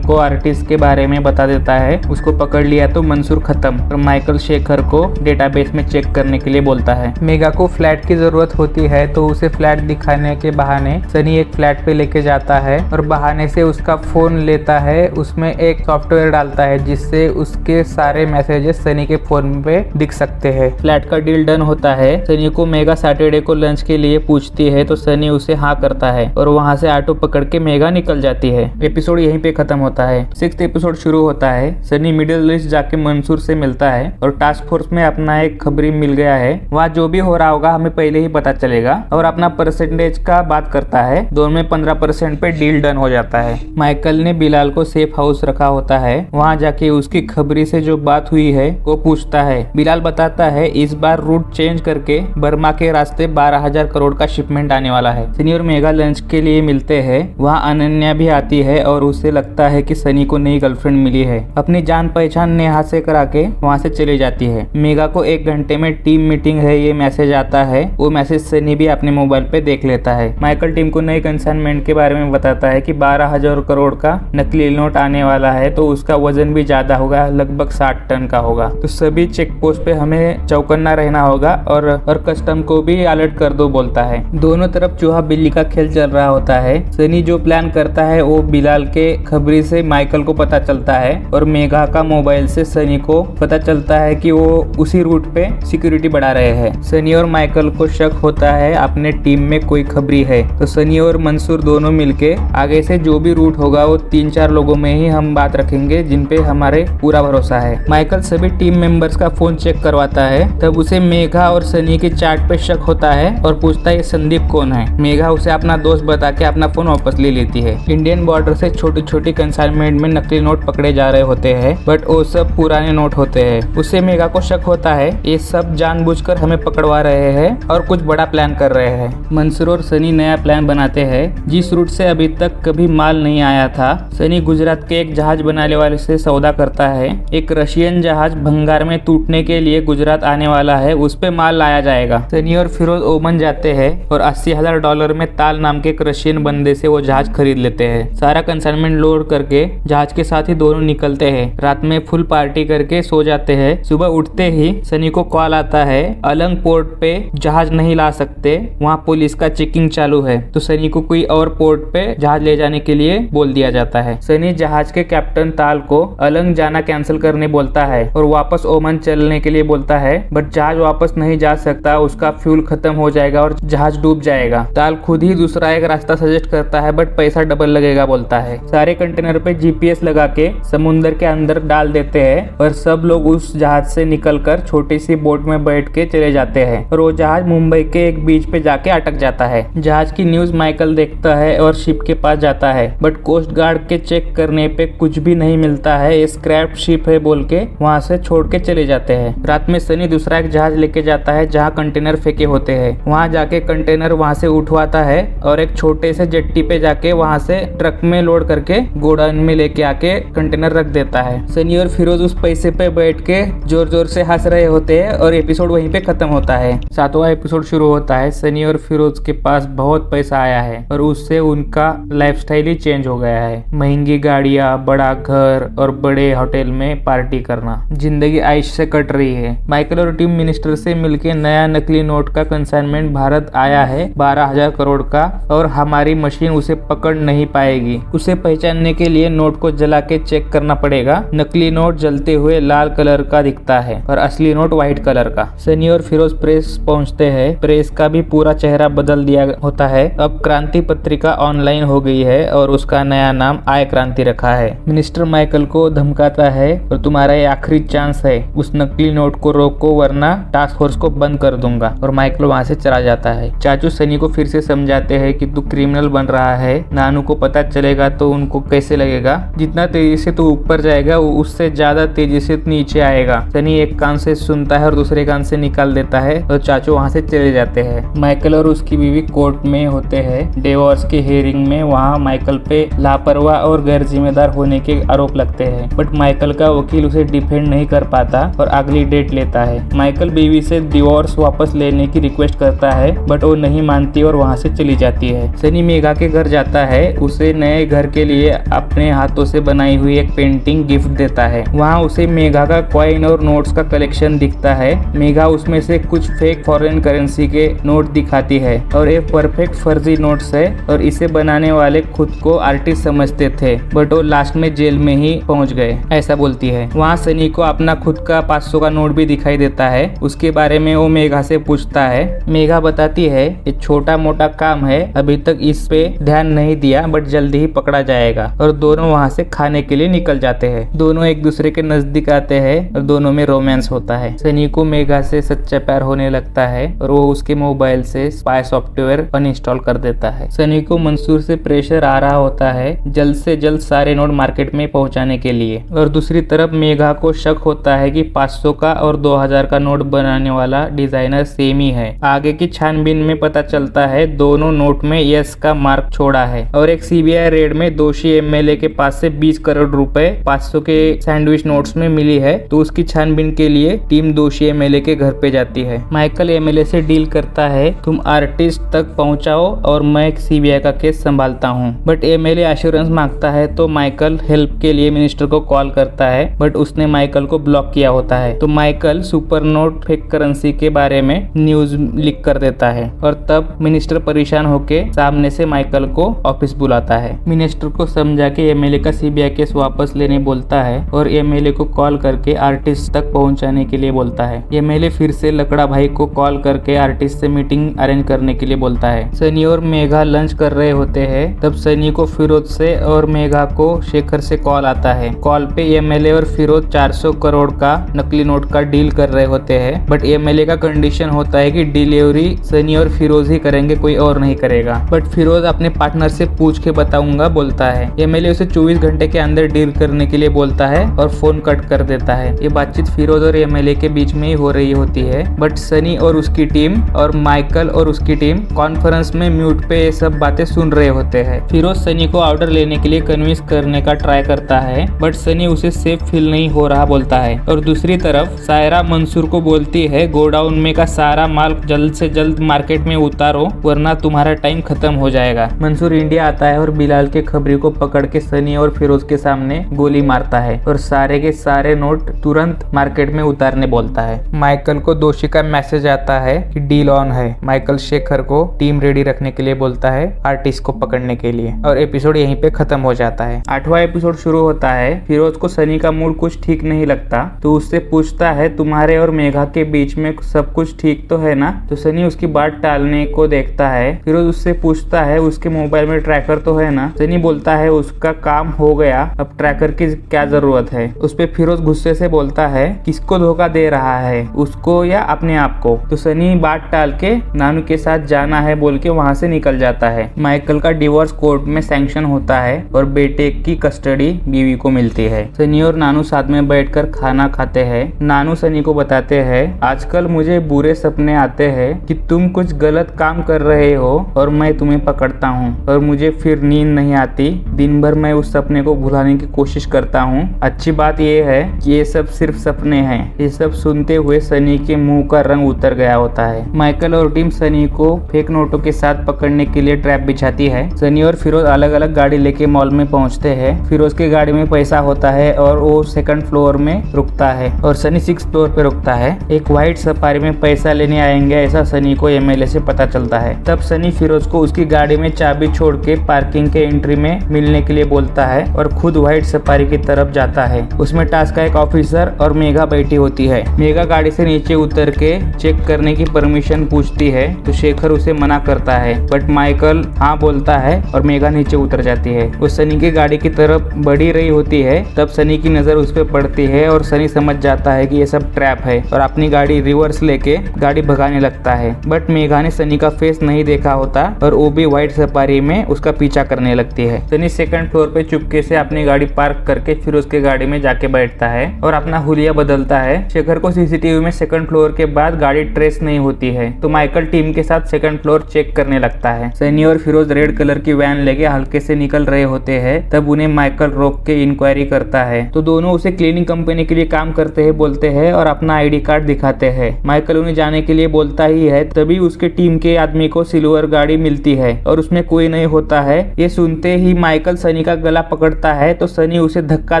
को आर्टिस्ट के बारे में बता देता है, उसको पकड़ लिया तो मंसूर खत्म और माइकल शेखर को डेटाबेस में चेक करने के लिए बोलता है। मेगा को फ्लैट की जरूरत होती है तो उसे फ्लैट दिखाने के बहाने सनी एक फ्लैट पे लेके जाता है और बहाने से उसका फोन लेता है, उसमें एक सॉफ्टवेयर डालता है जिससे उसके सारे मैसेजेस सनी के फोन पे दिख सकते हैं। फ्लैट का डील डन होता है। सनी को मेगा सैटरडे को लंच के लिए पूछती है तो सनी उसे हाँ करता है और वहाँ से ऑटो पकड़ के मेगा निकल जाती है। एपिसोड यहीं पे खत्म होता है। 6th एपिसोड शुरू होता है। सनी मिडिल ईस्ट जाके मंसूर से मिलता है और टास्क फोर्स में अपना एक खबरी मिल गया है। वहाँ जो भी हो रहा होगा हमें पहले ही पता चलेगा और अपना परसेंटेज का बात करता है। दोनों में 15% पे डील डन हो जाता है। माइकल ने बिलाल को सेफ हाउस रखा होता है। वहाँ जाके उसकी खबरी से जो बात हुई है वो पूछता है। बिलाल बताता है इस बार रूट चेंज करके बर्मा के रास्ते 12,000 करोड़ का शिपमेंट आने वाला है। सनी और मेगा लंच के लिए मिलते हैं। वहाँ अनन्या भी आती है और उसे लगता है कि सनी को नई गर्लफ्रेंड मिली है। अपनी जान पहचान नेहा से करा के वहाँ से चली जाती है। मेगा को 1 घंटे में टीम मीटिंग है ये मैसेज आता है। वो मैसेज सनी भी अपने मोबाइल पे देख लेता है। माइकल टीम को नई कंसाइनमेंट के बारे में बताता है कि 12,000 करोड़ का नकली नोट आने वाला है तो उसका वजन भी ज्यादा होगा, लगभग 60 टन का होगा। तो सभी चेक पोस्ट पे हमें चौकन्ना रहना होगा और कस्टम को भी अलर्ट कर दो बोलता है। दोनों तरफ चूहा बिल्ली का खेल चल रहा होता है। सनी जो प्लान करता है वो बिलाल के खबरी से माइकल को पता चलता है और मेघा का मोबाइल से सनी को पता चलता है कि वो उसी रूट पे सिक्योरिटी बढ़ा रहे हैं। सनी और माइकल को शक होता है अपने टीम में कोई खबरी है, तो सनी और मंसूर दोनों मिलके आगे से जो भी रूट होगा वो 3-4 लोगों में ही हम बात रखेंगे जिन पे हमारे पूरा भरोसा है। माइकल सभी टीम मेंबर्स का फोन चेक करवाता है, तब उसे मेघा और सनी के चैट पे शक होता है और पूछता है संदीप कौन है। मेघा उसे अपना दोस्त बता के अपना फोन वापस ले लेती है। इंडियन बॉर्डर से छोटी छोटी कंसाइनमेंट में नकली नोट पकड़े जा रहे होते हैं, बट वो सब पुराने नोट होते हैं। उससे मेघा को शक होता है ये सब जानबूझकर हमें पकड़वा रहे हैं और कुछ बड़ा प्लान कर रहे हैं। मंसूर और सनी नया प्लान बनाते हैं जिस रूट से अभी तक कभी माल नहीं आया था। सनी गुजरात के एक जहाज बनाने वाले से सौदा करता है। एक रशियन जहाज भंगार में टूटने के लिए गुजरात आने वाला है, उस पे माल लाया जाएगा। सनी और फिरोज ओमान जाते हैं और $80,000 में ताल नाम के एक रशियन बंदे से वो जहाज खरीद लेते हैं। सारा कंसाइनमेंट लोड करके जहाज के साथ ही दोनों निकलते हैं। रात में फुल पार्टी करके सो जाते हैं। सुबह उठते ही सनी को कॉल आता है अलंग पोर्ट पे जहाज नहीं ला सकते, वहाँ पुलिस का चेकिंग चालू है। तो सनी को कोई और पोर्ट पे जहाज ले जाने के लिए बोल दिया जाता है। सनी जहाज के कैप्टन ताल को अलंग जाना कैंसिल करने बोलता है और वापस ओमान चलने के लिए बोलता है, बट जहाज वापस नहीं जा सकता, उसका फ्यूल खत्म हो जाएगा और जहाज डूब जाएगा। ताल खुद ही दूसरा एक रास्ता सजेस्ट करता है, बट पैसा डबल लगेगा बोलता है। सारे कंटेनर पे जीपीएस लगा के समुद्र के अंदर डाल देते हैं और सब लोग उस जहाज से निकलकर छोटी सी बोट में बैठ के चले जाते हैं और वो जहाज मुंबई के एक बीच पे जाके अटक जाता है। जहाज की न्यूज माइकल देखता है और शिप के पास जाता है, बट कोस्ट गार्ड के चेक करने पे कुछ भी नहीं मिलता है। ये स्क्रैप शिप है बोल के वहाँ से छोड़ के चले जाते हैं। रात में सनी दूसरा एक जहाज लेके जाता है जहाँ कंटेनर फेंके होते हैं। वहाँ जाके कंटेनर वहाँ से उठवाता है और एक छोटे से जेट्टी पे जाके वहाँ से ट्रक में लोड करके गोडाउन में लेके आके कंटेनर रख देता है। सनी और फिरोज उस पैसे पे बैठ के जोर जोर से हंस रहे होते हैं और एपिसोड वहीं पे खत्म होता है। 7वां एपिसोड शुरू होता है। सनी और फिरोज के पास बहुत पैसा आया है और उससे उनका लाइफस्टाइल ही चेंज हो गया है। महंगी गाड़ियाँ, बड़ा घर और बड़े होटल में पार्टी करना, जिंदगी आइश से कट रही है। माइकल और टीम मिनिस्टर से मिलके नया नकली नोट का कंसाइनमेंट भारत आया है 12,000 करोड़ का और हमारी मशीन उसे पकड़ नहीं पाएगी। उसे पहचानने के लिए नोट को जला के चेक करना पड़ेगा। नकली नोट जलते हुए लाल कलर का दिखता है और असली नोट व्हाइट कलर का। सनी और फिरोज प्रेस पहुंचते हैं। प्रेस का भी पूरा चेहरा बदल दिया होता है। अब क्रांति पत्रिका ऑनलाइन हो गई है और उसका नया नाम आय क्रांति रखा है। मिनिस्टर माइकल को धमकाता है और तुम्हारा ये आखिरी चांस है, उस नकली नोट को रोको वरना टास्क फोर्स को बंद कर दूंगा। और माइकल वहाँ से चला जाता है। चाचू सनी को फिर से समझाते हैं कि तू क्रिमिनल बन रहा है, नानू को पता चलेगा तो उनको कैसे लगेगा। जितना तेजी से तू ऊपर जाएगा वो उससे ज्यादा तेजी से नीचे आएगा। सनी एक कान से सुनता है और दूसरे कान से निकाल देता है और चाचू वहाँ से चले जाते हैं। माइकल और उसकी बीवी कोर्ट में होते हैं डिवोर्स की हियरिंग में। वहाँ माइकल पे लापरवाह और गैर जिम्मेदार होने के आरोप लगते हैं, बट माइकल का वकील उसे डिफेंड नहीं कर पाता और अगली डेट लेता है। माइकल बीवी से डिवोर्स वापस लेने की रिक्वेस्ट करता है, बट वो नहीं मानती और वहाँ से चली जाती है। सनी मेघा के घर जाता है। उसे नए घर के लिए अपने हाथों से बनाई हुई एक पेंटिंग गिफ्ट देता है। वहाँ उसे मेघा का कॉइन और नोट्स का कलेक्शन दिखता है। मेघा उसमें से कुछ फेक फॉरेन करेंसी के नोट दिखाती है और ये परफेक्ट फर्जी नोट्स है और इसे बनाने वाले खुद को आर्टिस्ट समझते थे, बट वो लास्ट में जेल में ही पहुंच गए, ऐसा बोलती है। वहाँ सनी को अपना खुद का 500 का नोट भी दिखाई देता है। उसके बारे में वो मेघा से पूछता है। मेघा बताती है ये छोटा मोटा काम है, अभी तक इस पे ध्यान नहीं दिया, बट जल्दी ही पकड़ा जाएगा। और दोनों वहाँ से खाने के लिए निकल जाते हैं। दोनों एक दूसरे के नजदीक आते हैं और दोनों में रोमांस होता है। सनी को मेघा से सच्चा प्यार होने लगता है और वो उसके मोबाइल से स्पाई सॉफ्टवेयर अनइंस्टॉल कर देता है। सनी को मंसूर से प्रेशर आ रहा होता है जल्द से जल्द सारे नोट मार्केट में पहुंचाने के लिए। और दूसरी तरफ मेघा को शक होता है कि 500 का और 2000 का नोट बनाने वाला डिजाइनर सेम ही है। आगे की छानबीन में पता चलता है दोनों नोट में यस का मार्क छोड़ा है और एक सीबीआई रेड में दोषी एमएलए के पास से 20 करोड़ रुपए 500 के सैंडविच नोट्स में मिली है। तो उसकी छानबीन के लिए टीम दोषी एमएलए के घर पे जाती है। माइकल एमएलए से डील करता है तुम आर्टिस्ट तक पहुंचाओ और मैं सीबीआई का केस संभालता हूं। बट एमएलए एश्योरेंस मांगता है तो माइकल हेल्प के लिए मिनिस्टर को कॉल करता है, बट उसने माइकल को ब्लॉक किया होता है। तो Michael super note fake currency के बारे में न्यूज लीक कर देता है और तब मिनिस्टर परेशान होके सामने से माइकल को ऑफिस बुलाता है। मिनिस्टर को समझा के एमएलए का सीबीआई केस वापस वापस लेने बोलता है और एमएलए को कॉल करके आर्टिस्ट तक पहुंचाने के लिए बोलता है। एमएलए फिर से लकड़ा भाई को कॉल करके आर्टिस्ट से मीटिंग अरेंज करने के लिए बोलता है। सनी और मेघा लंच कर रहे होते हैं, तब सनी को फिरोज से और मेघा को शेखर से कॉल आता है। कॉल पे एमएलए और फिरोज 400 करोड़ का नकली नोट का डील कर रहे होते हैं, बट एमएलए का कंडीशन होता है कि डिलीवरी सनी और फिरोज ही करेंगे, कोई और नहीं करेगा। बट फिरोज अपने पार्टनर से पूछ के बताऊंगा बोलता है। एमएलए उसे 24 घंटे के अंदर डील करने के लिए बोलता है और फोन कट कर देता है। ये बातचीत फिरोज और एमएलए के बीच में ही हो रही होती है, बट सनी और उसकी टीम और माइकल और उसकी टीम कॉन्फ्रेंस में म्यूट पे ये सब बातें सुन रहे होते हैं। फिरोज सनी को ऑर्डर लेने के लिए कन्विंस करने का ट्राई करता है, बट सनी उसे सेफ फील नहीं हो रहा बोलता है। और दूसरी तरफ सायरा मंसूर को बोलती है गोडाउन में का सारा माल जल्द से जल्द मार्केट में उतारो, वरना तुम्हारा टाइम खत्म हो जाएगा। मंसूर इंडिया आता है और बिलाल के खबरी को पकड़ के सनी और फिरोज के सामने गोली मारता है और सारे के सारे नोट तुरंत मार्केट में उतारने बोलता है। माइकल को दोषी का मैसेज आता है कि डील ऑन है। माइकल शेखर को टीम रेडी रखने के लिए बोलता है आर्टिस्ट को पकड़ने के लिए, और एपिसोड यहीं पे खत्म हो जाता है। 8वां एपिसोड शुरू होता है। फिरोज को सनी का मूड कुछ ठीक नहीं लगता, तो उससे पूछता है तुम्हारे और मेघा के बीच में सब कुछ ठीक तो है ना। तो सनी उसकी बात टालने को देखता है। फिरोज उससे पूछता है उसके मोबाइल में ट्रैकर तो है ना। सनी बोलता है उसका काम हो गया, अब ट्रैकर की क्या जरूरत है। उस पे फिरोज गुस्से से बोलता है किसको धोखा दे रहा है, उसको या अपने आप को। तो सनी बात टाल के नानू के साथ जाना है बोल के वहाँ से निकल जाता है। माइकल का डिवोर्स कोर्ट में सैंक्शन होता है और बेटे की कस्टडी बीवी को मिलती है। सनी और नानू साथ में बैठकर खाना खाते हैं। नानू सनी को बताते हैं आजकल मुझे बुरे सपने आते हैं कि तुम कुछ गलत काम कर रहे हो और मैं तुम्हें पकड़ता हूँ और मुझे फिर नींद नहीं आती। दिन भर मैं उस सपने को भुलाने की कोशिश करता हूँ। अच्छी बात यह है कि ये सब सिर्फ सपने हैं। ये सब सुनते हुए सनी के मुंह का रंग उतर गया होता है। माइकल और टीम सनी को फेक नोटों के साथ पकड़ने के लिए ट्रैप बिछाती है। सनी और फिरोज अलग अलग गाड़ी लेके मॉल में पहुंचते हैं। फिरोज के गाड़ी में पैसा होता है और वो 2nd फ्लोर में रुकता है और सनी 6th फ्लोर पे रुकता है। एक व्हाइट सफारी में पैसा लेने आएंगे ऐसा सनी को एमएलए से पता चलता है। तब सनी फिरोज को उसकी गाड़ी में चाबी छोड़ के पार्किंग के एंट्री में मिलने के लिए बोलता है और खुद व्हाइट सफारी की तरफ जाता है। उसमें टास्क का एक ऑफिसर और मेघा बैठी होती है। मेघा गाड़ी से नीचे उतर के चेक करने की परमिशन पूछती है, तो शेखर उसे मना करता है, बट माइकल हाँ बोलता है और मेघा नीचे उतर जाती है। वो सनी की गाड़ी की तरफ बढ़ी रही होती है। तब सनी की नजर उस पर पड़ती है और सनी समझ जाता है कि ये सब ट्रैप है और अपनी गाड़ी रिवर्स लेके गाड़ी भगाने लगता है। बट मेघा ने सनी का फेस नहीं देखा होता और वो भी व्हाइट सफारी में उसका पीछा करने लगती है। सनी 2nd फ्लोर पे चुपके से अपनी गाड़ी पार्क करके फिरोज के गाड़ी में जाके बैठता है और अपना हुलिया बदलता है। शेखर को सीसीटीवी में 2nd फ्लोर के बाद गाड़ी ट्रेस नहीं होती है, तो माइकल टीम के साथ 2nd फ्लोर चेक करने लगता है। सनी और फिरोज रेड कलर की वैन लेके हल्के से निकल रहे होते हैं। तब उन्हें माइकल रोक के इंक्वायरी करता है, तो दोनों उसे क्लीनिंग कंपनी के लिए काम करते हैं बोलते हैं और अपना आईडी कार्ड दिखाते हैं। माइकल उन्हें जाने के लिए बोलता ही है, तभी उसके टीम के आदमी को सिल्वर गाड़ी मिलती है और उसमें कोई नहीं होता है। ये सुनते ही माइकल सनी का गला पकड़ता है, तो सनी उसे धक्का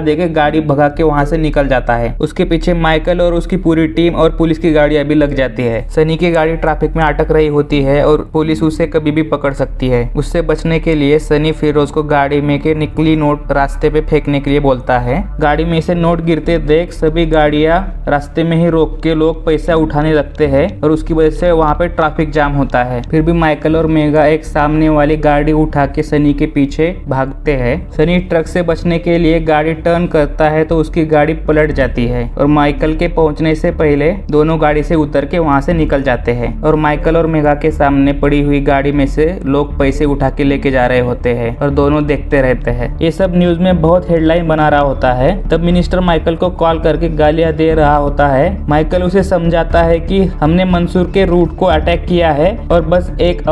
देके गाड़ी भगा के वहाँ से निकल जाता है। उसके पीछे माइकल और उसकी पूरी टीम और पुलिस की गाड़ियां भी लग जाती है। सनी की गाड़ी ट्रैफिक में अटक रही होती है और पुलिस उसे कभी भी पकड़ सकती है। उससे बचने के लिए सनी फिरोज को गाड़ी में के नकली नोट रास्ते पे फेंकने के लिए बोलता है। गाड़ी में से नोट गिरते देख सभी गाड़ियां रास्ते में ही रोक के लोग पैसा उठाने लगते हैं और उसकी वजह से वहाँ पे ट्रैफिक जाम होता है। फिर भी माइकल और मेघा एक सामने वाली गाड़ी उठा के सनी के पीछे भागते हैं। सनी ट्रक से बचने के लिए गाड़ी टर्न करता है तो उसकी गाड़ी पलट जाती है और माइकल के पहुंचने से पहले दोनों गाड़ी से उतर के वहाँ से निकल जाते हैं और माइकल और मेघा के सामने पड़ी हुई गाड़ी में से लोग पैसे उठा के लेके जा रहे होते हैं और दोनों देखते रहते हैं। ये सब न्यूज में बहुत हेडलाइन बना रहा होता है। तब मिनिस्टर माइकल को कॉल करके गालियां दे रहा होता है। माइकल उसे समझाता है कि हमने मंसूर के रूट को अटैक किया है और बस एक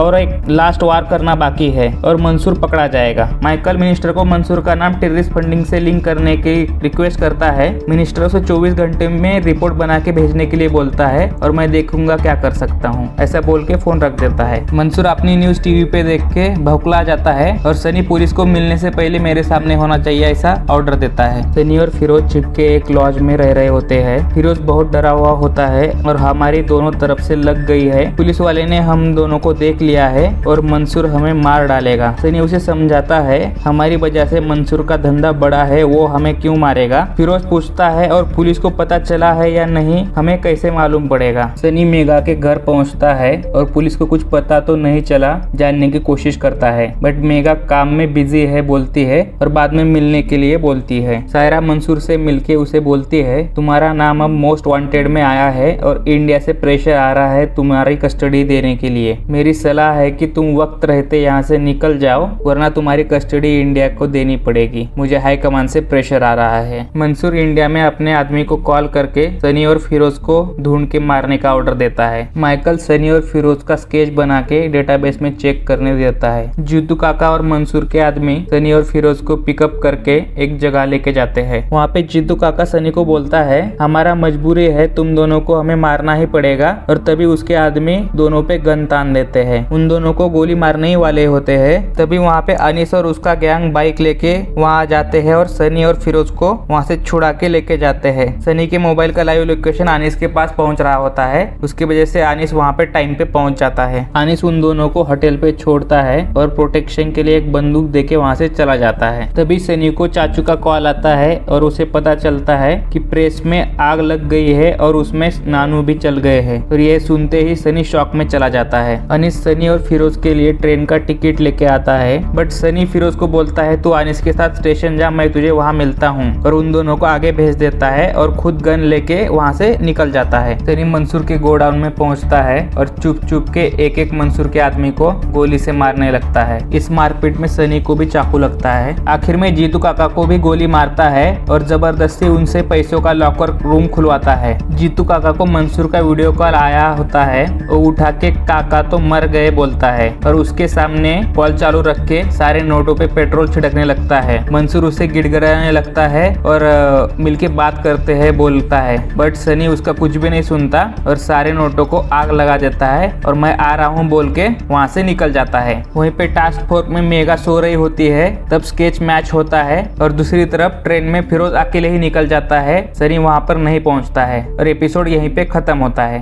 लास्ट वार करना बाकी है और मंसूर पकड़ा जाएगा। माइकल मिनिस्टर को मंसूर का नाम टेररिस्ट फंडिंग से लिंक करने की रिक्वेस्ट करता है। मिनिस्टर उसे 24 घंटे में रिपोर्ट बना के भेजने के लिए बोलता है और मैं देखूंगा क्या कर सकता हूँ, ऐसा बोल के फोन रख देता है। मंसूर अपनी न्यूज टीवी पे देख के भौंकला जाता है और सनी पुलिस को मिलने से पहले मेरे सामने होना चाहिए ऐसा ऑर्डर देता है। सनी और फिरोज छिपके एक लॉज में रह रहे होते हैं। फिरोज बहुत डरा हुआ होता है और हमारी दोनों तरफ से लग गई है, पुलिस वाले ने हम दोनों को देख लिया है और मंसूर हमें मार डालेगा। सनी उसे समझाता है हमारी वजह से मंसूर का धंधा बड़ा है वो हमें क्यों मारेगा। फिरोज पूछता है और पुलिस को पता चला है या नहीं हमें कैसे मालूम पड़ेगा। सनी मेघा के घर पहुंचता है और पुलिस को कुछ पता तो नहीं चला जानने की कोशिश करता है, बट मेघा काम में बिजी है बोलती है और बाद में मिलने के लिए बोलती है। सायरा मंसूर से मिलके उसे बोलती है तुम्हारा नाम अब मोस्ट वांटेड में आया है और इंडिया से प्रेशर आ रहा है तुम्हारी कस्टडी देने के लिए। मेरी सलाह है कि तुम वक्त रहते यहाँ से निकल जाओ वरना तुम्हारी कस्टडी इंडिया को देनी पड़ेगी। मुझे हाई कमान से प्रेशर आ रहा है। मंसूर इंडिया में अपने आदमी को कॉल करके सनी और फिरोज को ढूंढ के मारने का ऑर्डर देता है। माइकल सनी और फिरोज का स्केच बना के डेटाबेस में चेक करने देता है। जीतू काका और मंसूर के आदमी सनी और फिरोज को पिकअप करके एक जगह लेके जाते हैं। वहाँ पे जीतू काका सनी को बोलता है हमारा मजबूरी है, तुम दोनों को हमें मारना ही पड़ेगा। और तभी उसके आदमी दोनों पे गन तान देते हैं। उन दोनों को गोली मारने ही वाले होते हैं। तभी वहाँ पे अनीस और उसका गैंग बाइक लेके वहाँ आ जाते हैं और सनी और फिरोज को वहाँ से छुड़ा के लेके जाते हैं। सनी के मोबाइल का लाइव लोकेशन अनीस के पास पहुँच रहा होता है। उसकी वजह से अनीस वहाँ पे टाइम पे पहुँच जाता है। अनीस उन दोनों को होटल पे छोड़ता है और प्रोटेक्शन के लिए एक बंदूक देके वहाँ से चला जाता है। तभी सनी को चाचू का कॉल आता है और उसे पता चलता है कि प्रेस में आग लग गई है और उसमें नानू भी चल गए हैं। और ये सुनते ही सनी शॉक में चला जाता है। अनीस सनी और फिरोज के लिए ट्रेन का टिकट लेके आता है, बट सनी फिरोज को बोलता है तू अनीस के साथ स्टेशन जा, मैं तुझे वहाँ मिलता हूँ। और उन दोनों को आगे भेज देता है और खुद गन लेके वहाँ से निकल जाता है। सनी मंसूर के गोडाउन में पहुँचता है और चुप चुप के एक एक मंसूर के आदमी को गोली से मारने लगता है। इस मारपीट में सनी को भी चाकू लगता है। आखिर में जीतू काका को भी गोली मारता है और जबरदस्ती उनसे पैसों का लॉकर रूम खुलवाता है। जीतू काका को मंसूर का वीडियो कॉल आया होता है। वो उठा के काका तो मर गए बोलता है और उसके सामने कॉल चालू रख के सारे नोटों पे पेट्रोल छिड़कने लगता है। मंसूर उसे गिड़गिड़ाने लगता है और मिलके बात करते हैं बोलता है, बट सनी उसका कुछ भी नहीं सुनता और सारे नोटों को आग लगा देता है और मैं आ रहा हूँ बोल के वहाँ से निकल जाता है। वहीं पे टास्क फोर्स में मेघा सो रही होती है, तब स्केच मैच होता है और दूसरी तरफ ट्रेन में फिरोज अकेले ही निकल जाता है। सनी वहाँ पर नहीं पहुँचता है और एपिसोड यहीं पे खत्म होता है।